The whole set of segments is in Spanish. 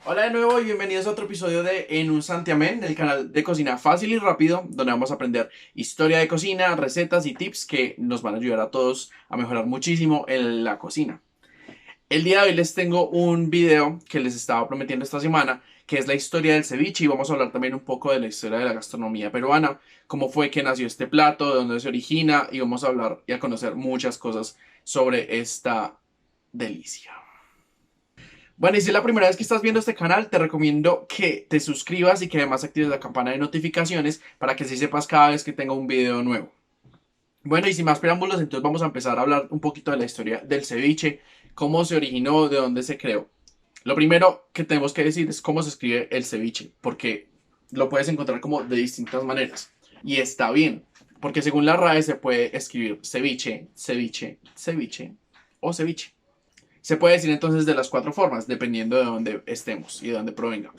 Hola de nuevo y bienvenidos a otro episodio de En un Santiamén, el canal de cocina fácil y rápido, donde vamos a aprender historia de cocina, recetas y tips que nos van a ayudar a todos a mejorar muchísimo en la cocina. El día de hoy les tengo un video que les estaba prometiendo esta semana, que es la historia del ceviche, y vamos a hablar también un poco de la historia de la gastronomía peruana, cómo fue que nació este plato, de dónde se origina, y vamos a hablar y a conocer muchas cosas sobre esta delicia. Bueno, y si es la primera vez que estás viendo este canal, te recomiendo que te suscribas y que además actives la campana de notificaciones para que así sepas cada vez que tenga un video nuevo. Bueno, y sin más preámbulos, entonces vamos a empezar a hablar un poquito de la historia del ceviche, cómo se originó, de dónde se creó. Lo primero que tenemos que decir es cómo se escribe el ceviche, porque lo puedes encontrar como de distintas maneras. Y está bien, porque según la RAE se puede escribir ceviche, ceviche, ceviche o ceviche. Se puede decir entonces de las cuatro formas, dependiendo de dónde estemos y de dónde provenga.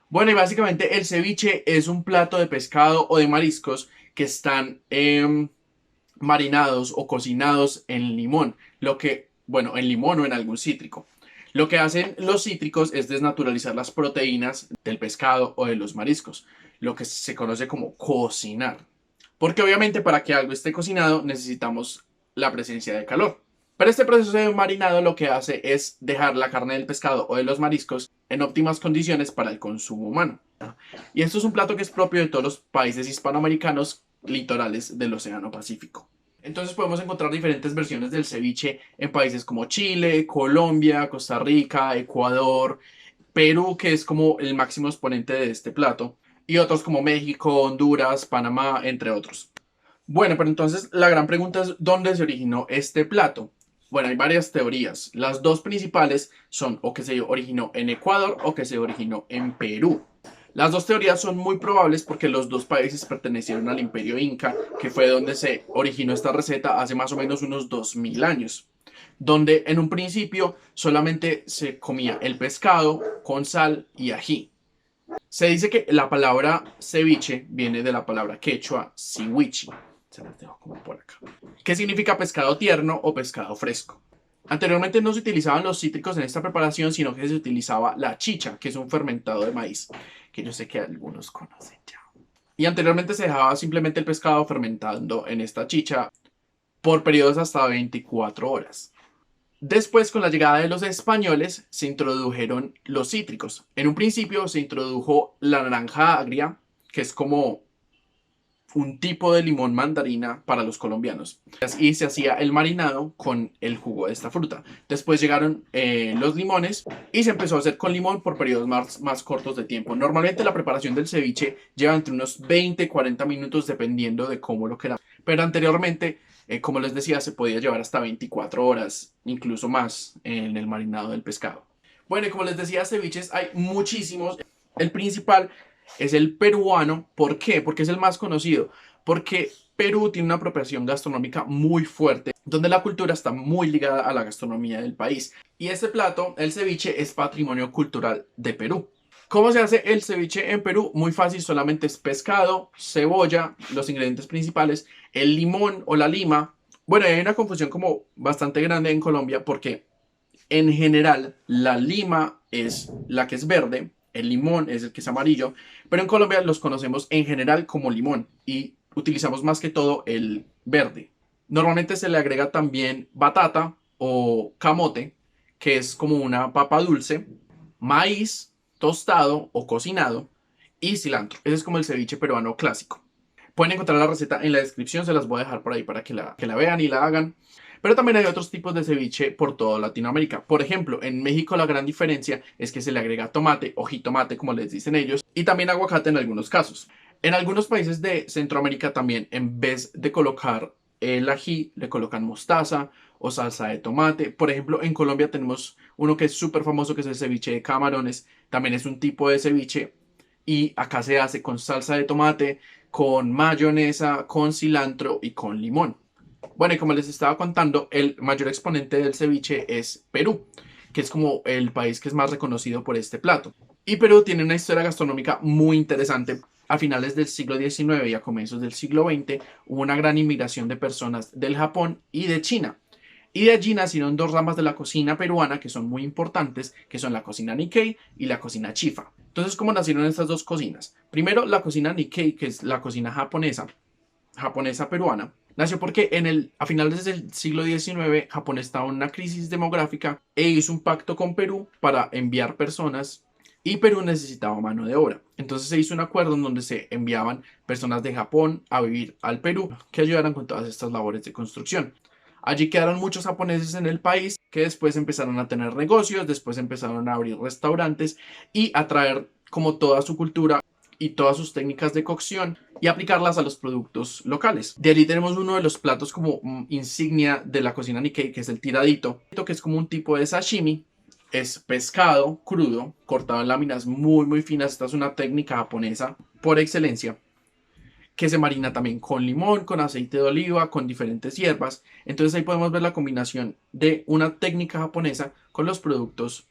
Bueno, y básicamente el ceviche es un plato de pescado o de mariscos que están marinados o cocinados en limón, bueno, en limón o en algún cítrico. Lo que hacen los cítricos es desnaturalizar las proteínas del pescado o de los mariscos, lo que se conoce como cocinar. Porque obviamente para que algo esté cocinado necesitamos la presencia de calor. Pero este proceso de marinado lo que hace es dejar la carne del pescado o de los mariscos en óptimas condiciones para el consumo humano. Y esto es un plato que es propio de todos los países hispanoamericanos litorales del Océano Pacífico. Entonces podemos encontrar diferentes versiones del ceviche en países como Chile, Colombia, Costa Rica, Ecuador, Perú, que es como el máximo exponente de este plato, y otros como México, Honduras, Panamá, entre otros. Bueno, pero entonces la gran pregunta es ¿dónde se originó este plato? Bueno, hay varias teorías. Las dos principales son o que se originó en Ecuador o que se originó en Perú. Las dos teorías son muy probables porque los dos países pertenecieron al Imperio Inca, que fue donde se originó esta receta hace más o menos unos 2000 años, donde en un principio solamente se comía el pescado con sal y ají. Se dice que la palabra ceviche viene de la palabra quechua siwichi. Se las dejo como por acá. ¿Qué significa pescado tierno o pescado fresco? Anteriormente no se utilizaban los cítricos en esta preparación, sino que se utilizaba la chicha, que es un fermentado de maíz, que yo sé que algunos conocen ya. Y anteriormente se dejaba simplemente el pescado fermentando en esta chicha por periodos hasta 24 horas. Después, con la llegada de los españoles, se introdujeron los cítricos. En un principio se introdujo la naranja agria, que es como un tipo de limón mandarina para los colombianos. Y se hacía el marinado con el jugo de esta fruta. Después llegaron los limones y se empezó a hacer con limón por periodos más cortos de tiempo. Normalmente la preparación del ceviche lleva entre unos 20 y 40 minutos dependiendo de cómo lo queramos. Pero anteriormente, como les decía, se podía llevar hasta 24 horas, incluso más, en el marinado del pescado. Bueno, y como les decía, ceviches hay muchísimos. El principal es el peruano. ¿Por qué? Porque es el más conocido. Porque Perú tiene una apropiación gastronómica muy fuerte, donde la cultura está muy ligada a la gastronomía del país. Y este plato, el ceviche, es patrimonio cultural de Perú. ¿Cómo se hace el ceviche en Perú? Muy fácil, solamente es pescado, cebolla, los ingredientes principales, el limón o la lima. Bueno, hay una confusión como bastante grande en Colombia porque en general la lima es la que es verde, el limón es el que es amarillo, pero en Colombia los conocemos en general como limón y utilizamos más que todo el verde. Normalmente se le agrega también batata o camote, que es como una papa dulce, maíz tostado o cocinado y cilantro. Ese es como el ceviche peruano clásico. Pueden encontrar la receta en la descripción, se las voy a dejar por ahí para que la vean y la hagan. Pero también hay otros tipos de ceviche por toda Latinoamérica. Por ejemplo, en México la gran diferencia es que se le agrega tomate o jitomate, como les dicen ellos, y también aguacate en algunos casos. En algunos países de Centroamérica también, en vez de colocar el ají, le colocan mostaza o salsa de tomate. Por ejemplo, en Colombia tenemos uno que es súper famoso, que es el ceviche de camarones. También es un tipo de ceviche y acá se hace con salsa de tomate, con mayonesa, con cilantro y con limón. Bueno, y como les estaba contando, el mayor exponente del ceviche es Perú, que es como el país que es más reconocido por este plato. Y Perú tiene una historia gastronómica muy interesante. A finales del siglo XIX y a comienzos del siglo XX hubo una gran inmigración de personas del Japón y de China. Y de allí nacieron dos ramas de la cocina peruana que son muy importantes, que son la cocina Nikkei y la cocina Chifa. Entonces, ¿cómo nacieron estas dos cocinas? Primero, la cocina Nikkei, que es la cocina japonesa peruana, nació porque a finales del siglo XIX Japón estaba en una crisis demográfica e hizo un pacto con Perú para enviar personas y Perú necesitaba mano de obra. Entonces se hizo un acuerdo en donde se enviaban personas de Japón a vivir al Perú que ayudaran con todas estas labores de construcción. Allí quedaron muchos japoneses en el país que después empezaron a tener negocios, después empezaron a abrir restaurantes y a traer como toda su cultura y todas sus técnicas de cocción y aplicarlas a los productos locales. De allí tenemos uno de los platos como insignia de la cocina Nikkei, que es el tiradito, que es como un tipo de sashimi. Es pescado crudo, cortado en láminas muy finas. Esta es una técnica japonesa por excelencia, que se marina también con limón, con aceite de oliva, con diferentes hierbas. Entonces ahí podemos ver la combinación de una técnica japonesa con los productos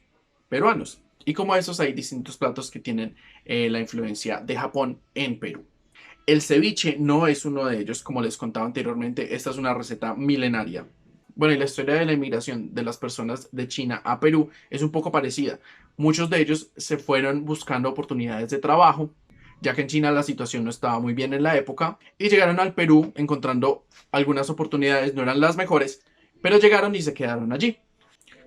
peruanos. Y como esos hay distintos platos que tienen la influencia de Japón en Perú. El ceviche no es uno de ellos, como les contaba anteriormente. Esta es una receta milenaria. Bueno, y la historia de la inmigración de las personas de China a Perú es un poco parecida. Muchos de ellos se fueron buscando oportunidades de trabajo, ya que en China la situación no estaba muy bien en la época, y llegaron al Perú encontrando algunas oportunidades, no eran las mejores, pero llegaron y se quedaron allí.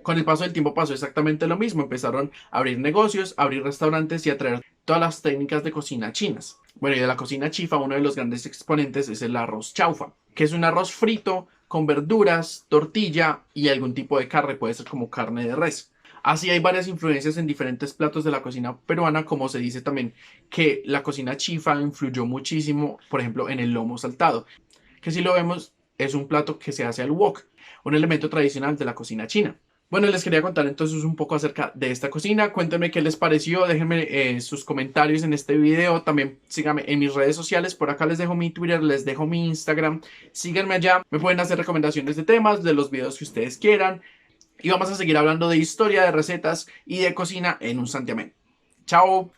Con el paso del tiempo pasó exactamente lo mismo, empezaron a abrir negocios, a abrir restaurantes y a traer todas las técnicas de cocina chinas. Bueno, y de la cocina chifa, uno de los grandes exponentes es el arroz chaufa, que es un arroz frito con verduras, tortilla y algún tipo de carne, puede ser como carne de res. Así hay varias influencias en diferentes platos de la cocina peruana, como se dice también que la cocina chifa influyó muchísimo, por ejemplo, en el lomo saltado, que si lo vemos es un plato que se hace al wok, un elemento tradicional de la cocina china. Bueno, les quería contar entonces un poco acerca de esta cocina. Cuéntenme qué les pareció, déjenme sus comentarios en este video. También síganme en mis redes sociales, por acá les dejo mi Twitter, les dejo mi Instagram. Síganme allá, me pueden hacer recomendaciones de temas, de los videos que ustedes quieran. Y vamos a seguir hablando de historia, de recetas y de cocina en un santiamén. ¡Chao!